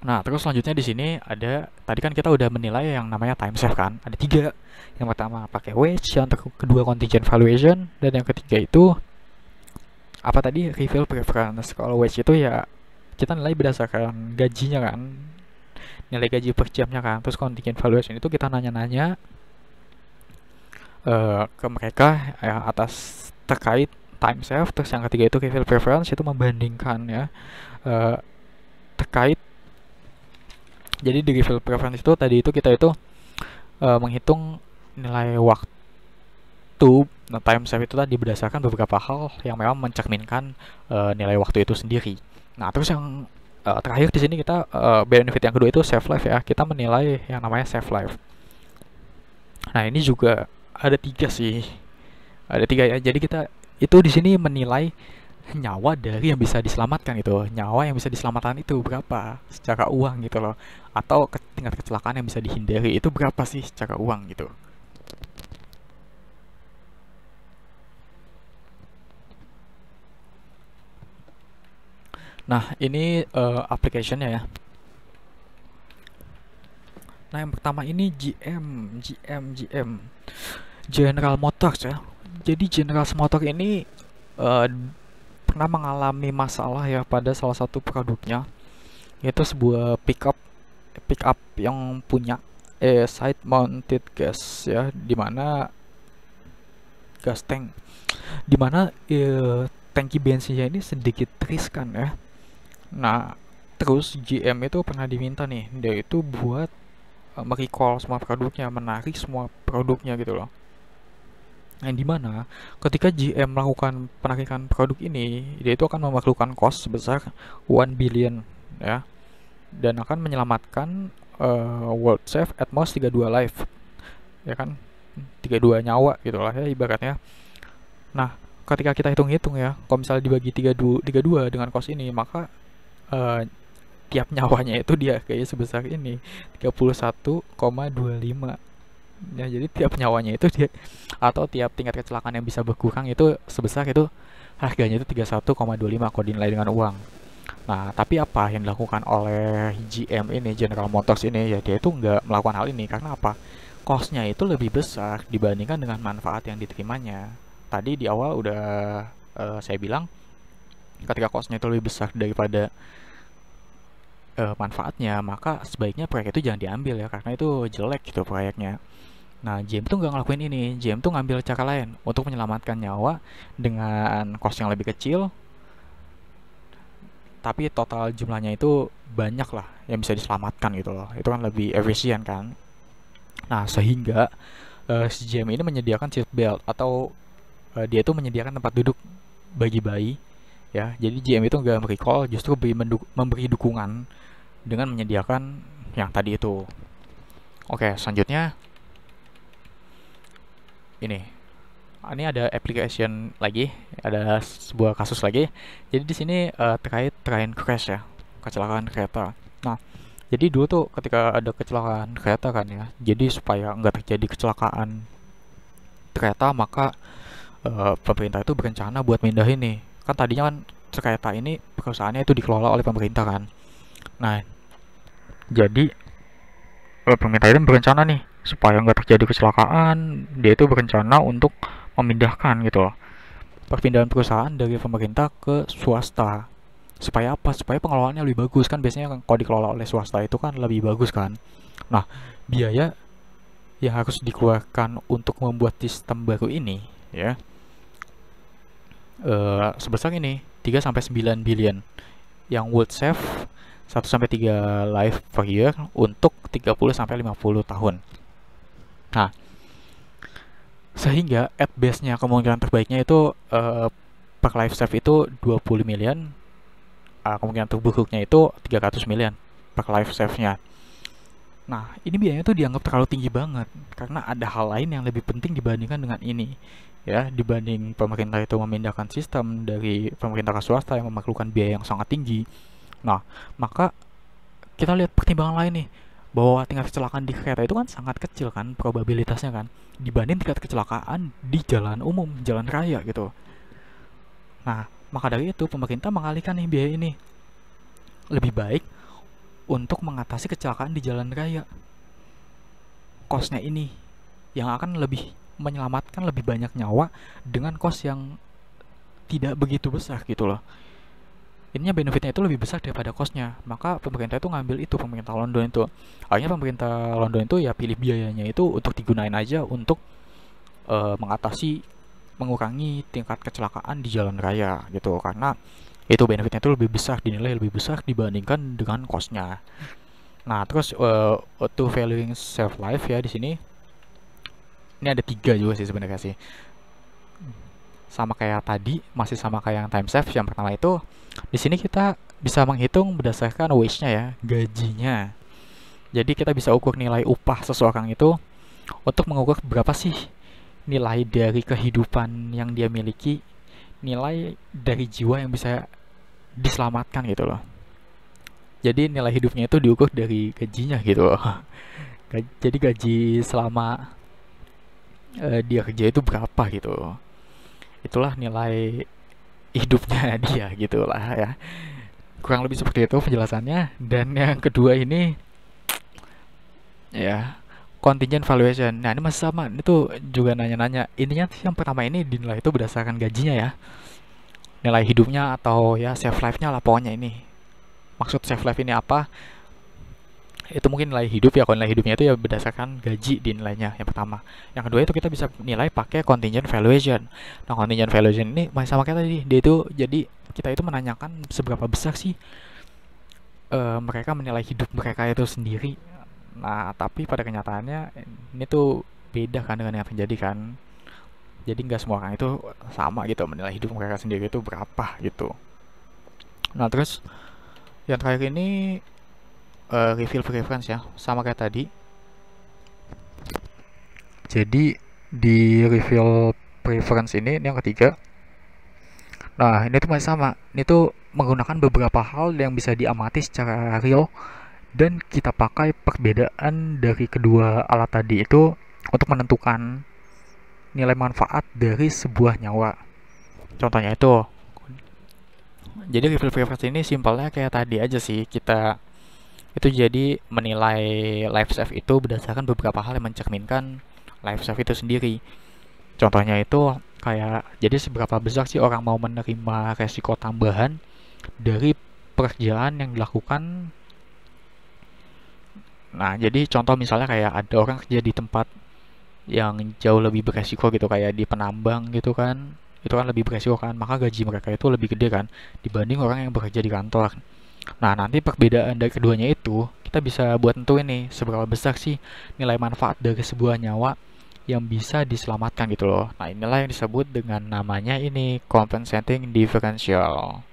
Nah, terus selanjutnya di sini ada tadi kan kita udah menilai yang namanya time save kan. Ada tiga. Yang pertama pakai wage, yang kedua contingent valuation, dan yang ketiga itu apa tadi, reveal preference. Kalau wage itu ya kita nilai berdasarkan gajinya kan, nilai gaji per jamnya kan. Terus contingent valuation itu kita nanya-nanya ke mereka ya atas terkait time save. Terus yang ketiga itu reveal preference, itu membandingkan ya terkait. Jadi di reveal preference itu tadi itu kita itu menghitung nilai waktu. Nah, time save itu tadi berdasarkan beberapa hal yang memang mencerminkan nilai waktu itu sendiri. Nah, terus yang terakhir di sini kita benefit yang kedua itu save life ya. Kita menilai yang namanya save life. Nah, ini juga ada tiga sih. Ada tiga ya. Jadi kita itu di sini menilai nyawa dari yang bisa diselamatkan itu. Nyawa yang bisa diselamatkan itu berapa secara uang gitu loh. Atau tingkat kecelakaan yang bisa dihindari itu berapa sih secara uang gitu. Nah, ini application-nya ya. Nah, yang pertama ini GM, General Motors ya. Jadi General Motors ini eh, pernah mengalami masalah ya pada salah satu produknya, yaitu sebuah pickup yang punya side mounted gas ya, dimana gas tank, dimana tangki bensinnya ini sedikit riskan ya. Nah, terus GM itu pernah diminta nih, dia itu buat merecall semua produknya, menarik semua produknya gitu loh. Yang dimana ketika GM melakukan penarikan produk ini, dia itu akan memerlukan cost sebesar 1 billion ya, dan akan menyelamatkan world save at most 32 life ya kan, 32 nyawa gitu lah ya ibaratnya. Nah, ketika kita hitung-hitung ya, kalau misalnya dibagi 32 dengan cost ini, maka eh, tiap nyawanya itu dia kayak sebesar ini 31,25 ya. Jadi tiap nyawanya itu dia, atau tiap tingkat kecelakaan yang bisa berkurang itu sebesar itu, harganya itu 31,25 kalau dinilai dengan uang. Nah, tapi apa yang dilakukan oleh GM ini, General Motors ini, ya dia itu nggak melakukan hal ini karena apa? Cost-nya itu lebih besar dibandingkan dengan manfaat yang diterimanya. Tadi di awal udah saya bilang, ketika cost-nya itu lebih besar daripada manfaatnya, maka sebaiknya proyek itu jangan diambil ya, karena itu jelek gitu proyeknya. Nah, GM tuh nggak ngelakuin ini. GM tuh ngambil cara lain untuk menyelamatkan nyawa dengan cost yang lebih kecil, tapi total jumlahnya itu banyak lah yang bisa diselamatkan gitu loh. Itu kan lebih efisien kan. Nah, sehingga si GM ini menyediakan seat belt, atau dia itu menyediakan tempat duduk bagi bayi ya. Jadi GM itu nggak merecall, justru memberi dukungan dengan menyediakan yang tadi itu. Oke, selanjutnya ini ada application lagi, ada sebuah kasus lagi. Jadi di sini terkait train crash ya, kecelakaan kereta. Nah, jadi dulu tuh ketika ada kecelakaan kereta kan ya, jadi supaya nggak terjadi kecelakaan kereta, maka pemerintah itu berencana buat mindahin nih. Kan tadinya kan kereta ini perusahaannya itu dikelola oleh pemerintah kan. Nah, jadi pemerintah itu berencana nih supaya nggak terjadi kecelakaan, dia itu berencana untuk memindahkan gitu loh, perpindahan perusahaan dari pemerintah ke swasta. Supaya apa? Supaya pengelolaannya lebih bagus kan, biasanya kalau dikelola oleh swasta itu kan lebih bagus kan. Nah, biaya yang harus dikeluarkan untuk membuat sistem baru ini ya sebesar ini 3 sampai 9 billion, yang would save 1 sampai 3 life per year untuk 30 sampai 50 tahun. Nah, sehingga at base-nya kemungkinan terbaiknya itu per life save itu 20 million, kemungkinan terburuknya itu 300 million per life save-nya. Nah, ini biayanya tuh dianggap terlalu tinggi banget karena ada hal lain yang lebih penting dibandingkan dengan ini. Ya, dibanding pemerintah itu memindahkan sistem dari pemerintah ke swasta yang memerlukan biaya yang sangat tinggi. Nah, maka kita lihat pertimbangan lain nih, bahwa tingkat kecelakaan di kereta itu kan sangat kecil kan probabilitasnya kan, dibanding tingkat kecelakaan di jalan umum, jalan raya gitu. Nah, maka dari itu pemerintah mengalihkan nih biaya ini. Lebih baik untuk mengatasi kecelakaan di jalan raya, cost-nya ini yang akan lebih menyelamatkan lebih banyak nyawa dengan cost yang tidak begitu besar gitu loh. Ininya benefitnya itu lebih besar daripada cost-nya, maka pemerintah itu ngambil itu, pemerintah London itu. Akhirnya pemerintah London itu ya pilih biayanya itu untuk digunain aja untuk mengurangi tingkat kecelakaan di jalan raya gitu, karena itu benefitnya itu lebih besar, dinilai lebih besar dibandingkan dengan cost-nya. Nah, terus to valuing self life ya di sini. Ini ada 3 juga sih sebenarnya sih. Sama kayak tadi, masih sama kayak yang time save yang pertama itu. Di sini kita bisa menghitung berdasarkan wage-nya ya, gajinya. Jadi kita bisa ukur nilai upah seseorang itu untuk mengukur berapa sih nilai dari kehidupan yang dia miliki, nilai dari jiwa yang bisa diselamatkan gitu loh. Jadi nilai hidupnya itu diukur dari gajinya gitu loh. Jadi gaji selama dia kerja itu berapa gitu. Itulah nilai hidupnya dia gitulah ya, kurang lebih seperti itu penjelasannya. Dan yang kedua ini ya contingent valuation. Nah ini masih sama, ini tuh juga nanya-nanya. Intinya yang pertama ini dinilai itu berdasarkan gajinya ya, nilai hidupnya atau ya save life-nya lah pokoknya. Ini maksud save life ini apa, itu mungkin nilai hidup ya. Kalau nilai hidupnya itu ya berdasarkan gaji dinilainya yang pertama. Yang kedua itu kita bisa nilai pakai contingent valuation. Nah contingent valuation ini masih sama kayak tadi, dia itu jadi kita itu menanyakan seberapa besar sih mereka menilai hidup mereka itu sendiri. Nah tapi pada kenyataannya ini tuh beda kan dengan yang terjadi kan. Jadi nggak semua orang itu sama gitu menilai hidup mereka sendiri itu berapa gitu. Nah terus yang terakhir ini reveal preference ya, sama kayak tadi. Jadi di reveal preference ini yang ketiga, nah ini tuh masih sama, ini tuh menggunakan beberapa hal yang bisa diamati secara real, dan kita pakai perbedaan dari kedua alat tadi itu untuk menentukan nilai manfaat dari sebuah nyawa. Contohnya itu, jadi reveal preference ini simpelnya kayak tadi aja sih, kita itu jadi menilai life save itu berdasarkan beberapa hal yang mencerminkan life save itu sendiri. Contohnya itu kayak, jadi seberapa besar sih orang mau menerima resiko tambahan dari pekerjaan yang dilakukan. Nah jadi contoh misalnya kayak ada orang kerja di tempat yang jauh lebih beresiko gitu, kayak di penambang gitu kan, itu kan lebih beresiko kan, maka gaji mereka itu lebih gede kan dibanding orang yang bekerja di kantor. Nah nanti perbedaan dari keduanya itu kita bisa buat tentuin nih seberapa besar sih nilai manfaat dari sebuah nyawa yang bisa diselamatkan gitu loh. Nah inilah yang disebut dengan namanya ini compensating differential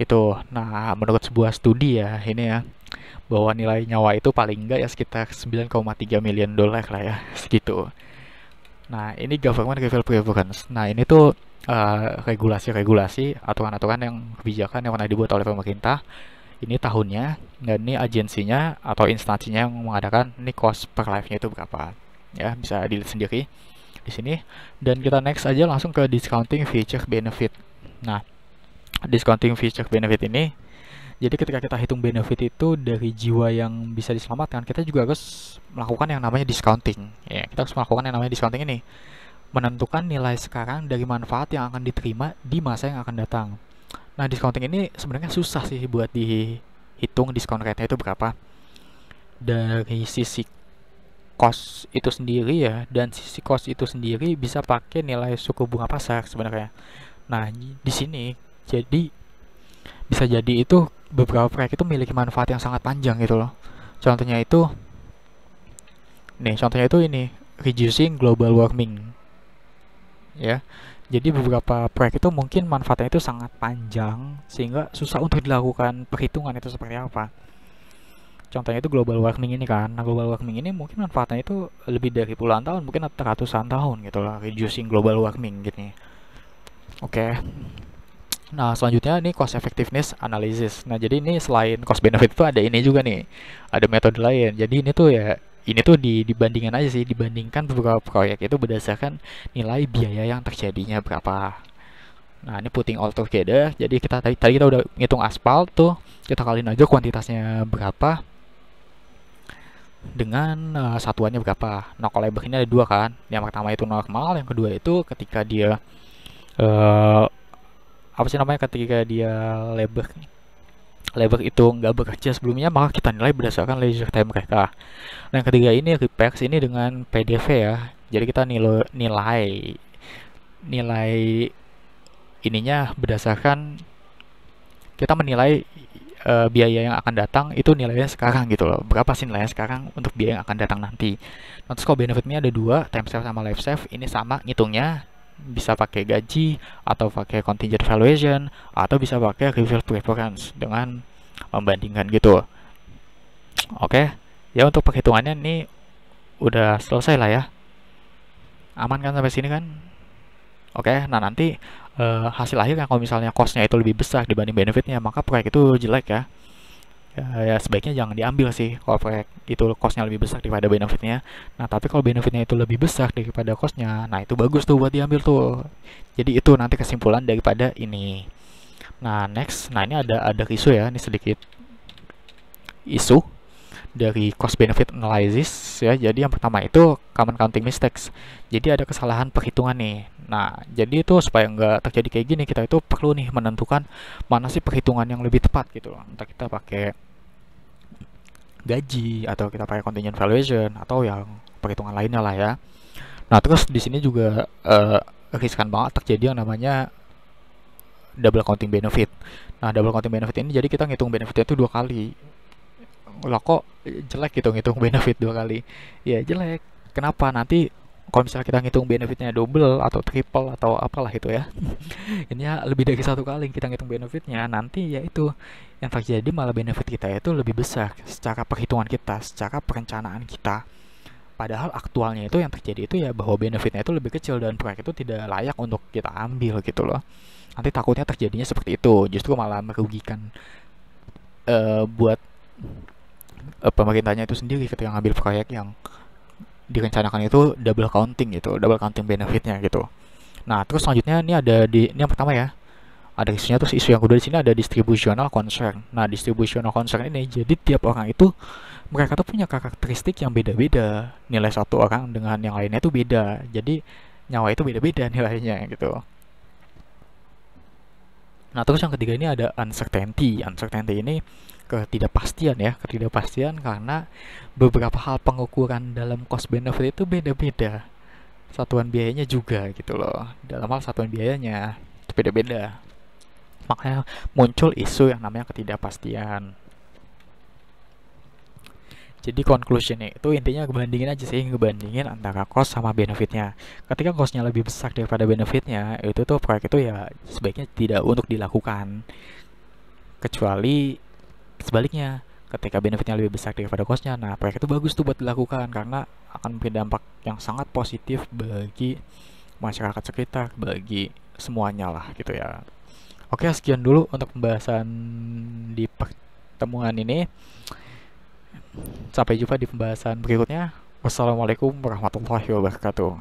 itu. Nah menurut sebuah studi ya ini ya, bahwa nilai nyawa itu paling enggak ya sekitar 9,3 million dolar lah ya segitu. Nah ini government reveal preference. Nah ini tuh regulasi-regulasi, aturan-aturan yang kebijakan yang pernah dibuat oleh pemerintah. Ini tahunnya, dan ini agensinya atau instansinya yang mengadakan ini cost per life-nya itu berapa. Ya bisa dilihat sendiri di sini. Dan kita next aja langsung ke discounting feature benefit. Nah discounting feature benefit ini, jadi ketika kita hitung benefit itu dari jiwa yang bisa diselamatkan, kita juga harus melakukan yang namanya discounting. Ya, kita harus melakukan yang namanya discounting ini, menentukan nilai sekarang dari manfaat yang akan diterima di masa yang akan datang. Nah, discounting ini sebenarnya susah sih buat dihitung discount rate-nya itu berapa. Dari sisi cost itu sendiri ya, dan sisi cost itu sendiri bisa pakai nilai suku bunga pasar sebenarnya. Nah, di sini jadi bisa jadi itu beberapa proyek itu memiliki manfaat yang sangat panjang gitu loh. Contohnya itu ini reducing global warming ya. Jadi beberapa proyek itu mungkin manfaatnya itu sangat panjang sehingga susah untuk dilakukan perhitungan itu seperti apa. Contohnya itu global warming ini kan. Nah global warming ini mungkin manfaatnya itu lebih dari puluhan tahun, mungkin ratusan tahun gitu lah, reducing global warming gitu. Oke. Nah, selanjutnya ini cost effectiveness analysis. Nah, jadi ini selain cost benefit itu ada ini juga nih. Ada metode lain. Jadi ini tuh ya, ini tuh dibandingkan aja sih, dibandingkan beberapa proyek itu berdasarkan nilai biaya yang terjadinya berapa. Nah, ini putting all together. Jadi tadi kita udah ngitung aspal tuh, kita kaliin aja kuantitasnya berapa dengan satuannya berapa. Nah, kalau labor ini ada dua kan. Yang pertama itu normal, yang kedua itu ketika dia apa sih namanya, ketika dia labor itu nggak bekerja sebelumnya, maka kita nilai berdasarkan leisure time mereka. Nah yang ketiga ini repairs ini dengan PDV ya, jadi kita nilai ininya berdasarkan kita menilai biaya yang akan datang itu nilainya sekarang gitu loh, berapa sih nilainya sekarang untuk biaya yang akan datang nanti. Nah terus kalau benefitnya ada dua, time save sama life save, ini sama ngitungnya bisa pakai gaji atau pakai contingent valuation atau bisa pakai reveal preference dengan membandingkan gitu. Oke, ya untuk perhitungannya ini udah selesai lah ya, aman kan sampai sini kan? Oke, nah nanti hasil akhirnya kalau misalnya costnya itu lebih besar dibanding benefitnya, maka proyek itu jelek ya. Ya sebaiknya jangan diambil sih kalau proyek itu costnya lebih besar daripada benefitnya. Nah tapi kalau benefitnya itu lebih besar daripada costnya, nah itu bagus tuh buat diambil tuh. Jadi itu nanti kesimpulan daripada ini. Nah, next, nah ini ada isu ya, ini sedikit isu dari cost benefit analysis ya. Jadi yang pertama itu common counting mistakes. Jadi ada kesalahan perhitungan nih. Nah, jadi itu supaya nggak terjadi kayak gini, kita itu perlu nih menentukan mana sih perhitungan yang lebih tepat gitu loh. Entah kita pakai gaji atau kita pakai contingent valuation atau yang perhitungan lainnya lah ya. Nah, terus di sini juga riskan banget terjadi yang namanya double counting benefit. Nah, double counting benefit ini jadi kita ngitung benefitnya itu 2 kali. Lah kok jelek gitu ngitung benefit 2 kali? Ya jelek. Kenapa? Nanti kalau misalnya kita ngitung benefitnya double atau triple atau apalah itu ya, ini ya lebih dari 1 kali kita ngitung benefitnya, nanti ya itu yang terjadi malah benefit kita itu lebih besar secara perhitungan kita, secara perencanaan kita. Padahal aktualnya itu yang terjadi itu ya bahwa benefitnya itu lebih kecil dan proyek itu tidak layak untuk kita ambil gitu loh. Nanti takutnya terjadinya seperti itu, justru malah merugikan buat pemerintahnya itu sendiri ketika ngambil proyek yang direncanakan itu double counting gitu, double counting benefitnya gitu. Nah, terus selanjutnya ini yang pertama ya, ada isunya. Terus isu yang kedua di sini ada distributional concern. Nah, distributional concern ini jadi tiap orang itu mereka tuh punya karakteristik yang beda-beda. Nilai satu orang dengan yang lainnya itu beda. Jadi nyawa itu beda-beda nilainya gitu. Nah, terus yang ketiga ini ada uncertainty. Uncertainty ini ketidakpastian ya, ketidakpastian karena beberapa hal pengukuran dalam cost benefit itu beda-beda. Satuan biayanya juga gitu loh. Dalam hal satuan biayanya itu beda-beda. Makanya muncul isu yang namanya ketidakpastian. Jadi conclusionnya itu intinya ngebandingin aja sih, ngebandingin antara cost sama benefitnya. Ketika costnya lebih besar daripada benefitnya, itu tuh proyek itu ya sebaiknya tidak untuk dilakukan. Kecuali sebaliknya, ketika benefitnya lebih besar daripada costnya, nah proyek itu bagus tuh buat dilakukan karena akan memberi dampak yang sangat positif bagi masyarakat sekitar, bagi semuanya lah gitu ya. Oke, sekian dulu untuk pembahasan di pertemuan ini. Sampai jumpa di pembahasan berikutnya. Wassalamualaikum warahmatullahi wabarakatuh.